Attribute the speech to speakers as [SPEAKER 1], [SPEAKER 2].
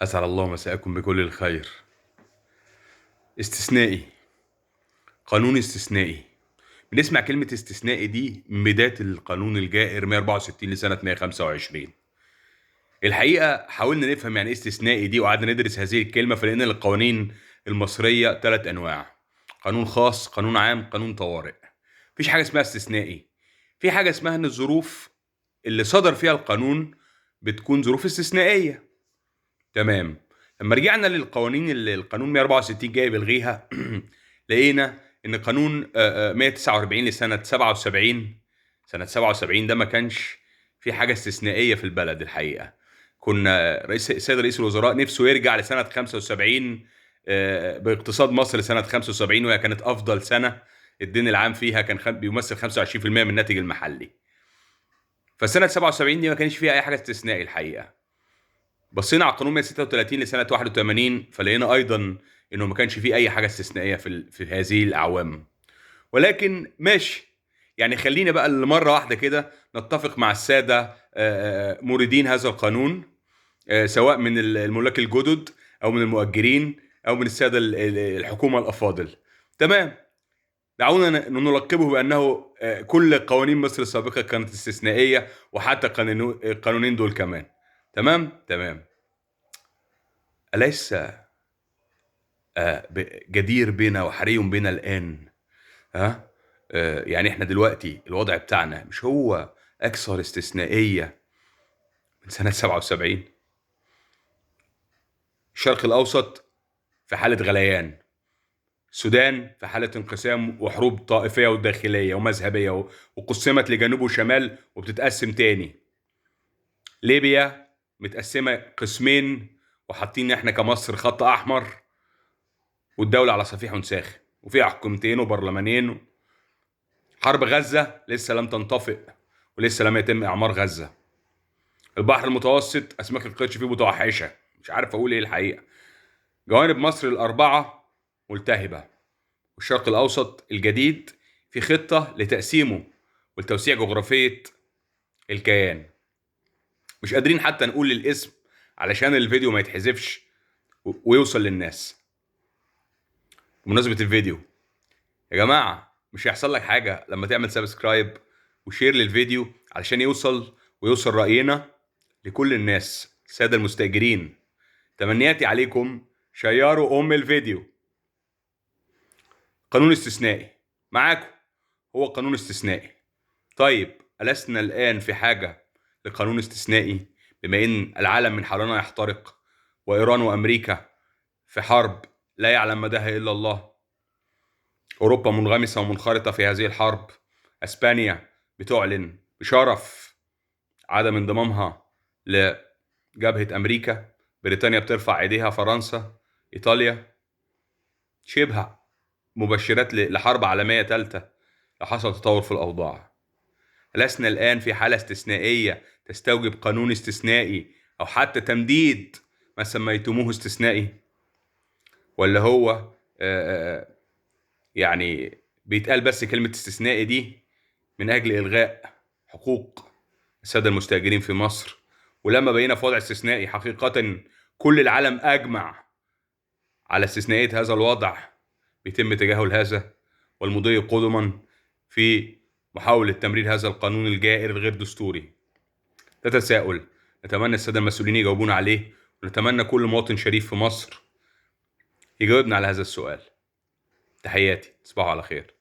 [SPEAKER 1] أسعد الله مساءكم بكل الخير. استثنائي، قانون استثنائي. بنسمع كلمة استثنائي دي من بداية القانون الجائر 164 لسنة 125. الحقيقة حاولنا نفهم يعني ايه استثنائي دي، وقعدنا ندرس هذه الكلمة، فلقينا القوانين المصرية 3 أنواع: قانون خاص، قانون عام، قانون طوارئ. مفيش حاجة اسمها استثنائي. في حاجة اسمها إن الظروف اللي صدر فيها القانون بتكون ظروف استثنائية. تمام. لما رجعنا للقوانين اللي القانون 164 جاي بيلغيها لقينا ان قانون 149 لسنه 77. سنه 77 ده ما كانش في حاجه استثنائيه في البلد. الحقيقه كنا السيد رئيس الوزراء نفسه يرجع لسنه 75، باقتصاد مصر لسنه 75، وهي كانت افضل سنه. الدين العام فيها كان بيمثل 25% من الناتج المحلي. فسنه 77 دي ما كانش فيها اي حاجه استثنائي الحقيقه. بصينا على القانون 136 لسنة 81، فلقينا أيضا إنه ما كانش فيه أي حاجة استثنائية في هذه الأعوام. ولكن ماشي، يعني خلينا بقى مرة واحدة كده نتفق مع السادة موردين هذا القانون، سواء من الملاك الجدد أو من المؤجرين أو من السادة الحكومة الأفاضل. تمام. دعونا نلقبه بأنه كل قوانين مصر السابقة كانت استثنائية، وحتى القانونين دول كمان. تمام. أليس جدير بنا وحري بنا الآن، يعني احنا دلوقتي الوضع بتاعنا مش هو أكثر استثنائية من سنة 77؟ الشرق الأوسط في حالة غليان، السودان في حالة انقسام وحروب طائفية وداخلية ومذهبية، وقسمت لجنوب وشمال وبتتقسم تاني. ليبيا متقسمة قسمين، وحاطين احنا كمصر خط أحمر، والدولة على صفيح ساخن، وفيها حكومتين وبرلمانين. حرب غزة لسه لم تنطفئ، ولسه لم يتم إعمار غزة. البحر المتوسط أسماك القرش فيه متوحشة، مش عارف أقول إيه الحقيقة. جوانب مصر الأربعة ملتهبة، والشرق الأوسط الجديد في خطة لتقسيمه ولتوسيع جغرافية الكيان. مش قادرين حتى نقول الاسم علشان الفيديو ما يتحذفش ويوصل للناس. بمناسبة الفيديو يا جماعة، مش هيحصل لك حاجة لما تعمل سبسكرايب وشير للفيديو علشان ويوصل رأينا لكل الناس. السادة المستأجرين، تمنياتي عليكم شيروا الفيديو. قانون استثنائي معاكم، هو قانون استثنائي. طيب، ألسنا الآن في حاجة لقانون استثنائي، بما إن العالم من حولنا يحترق، وإيران وأمريكا في حرب لا يعلم مداها إلا الله، أوروبا منغمسة ومنخرطة في هذه الحرب، أسبانيا بتعلن بشرف عدم انضمامها لجبهة أمريكا، بريطانيا بترفع ايديها، فرنسا، إيطاليا، شبه مبشرات لحرب عالمية ثالثة لو حصل تطور في الأوضاع. لسنا الآن في حالة استثنائية تستوجب قانون استثنائي أو حتى تمديد ما سميتموه استثنائي؟ ولا هو يعني بيتقال بس كلمة استثنائي دي من أجل إلغاء حقوق السادة المستأجرين في مصر؟ ولما بقينا في وضع استثنائي حقيقة كل العالم أجمع على استثنائية هذا الوضع، بيتم تجاهل هذا والمضي قدما في محاولة تمرير هذا القانون الجائر الغير دستوري. ده تساؤل نتمنى السادة المسؤولين يجاوبون عليه، ونتمنى كل مواطن شريف في مصر يجاوبنا على هذا السؤال. تحياتي، تصبحوا على خير.